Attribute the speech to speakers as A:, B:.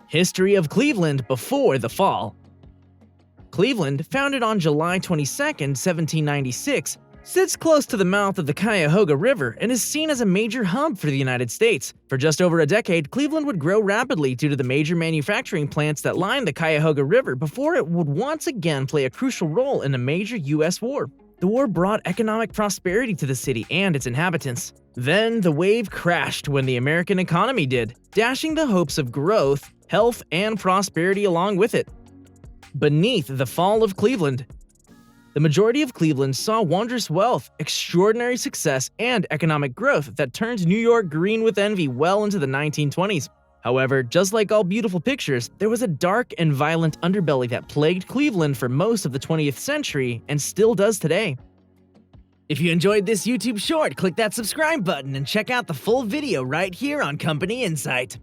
A: History of Cleveland before the fall. Cleveland, founded on July 22, 1796, sits close to the mouth of the Cuyahoga River and is seen as a major hub for the United States. For just over a decade, Cleveland would grow rapidly due to the major manufacturing plants that line the Cuyahoga River before it would once again play a crucial role in a major U.S. war. The war brought economic prosperity to the city and its inhabitants. Then the wave crashed when the American economy did, dashing the hopes of growth, health, and prosperity along with it. Beneath the fall of Cleveland. The majority of Cleveland saw wondrous wealth, extraordinary success, and economic growth that turned New York green with envy well into the 1920s. However, just like all beautiful pictures, there was a dark and violent underbelly that plagued Cleveland for most of the 20th century and still does today. If you enjoyed this YouTube short, click that subscribe button and check out the full video right here on Company Insight.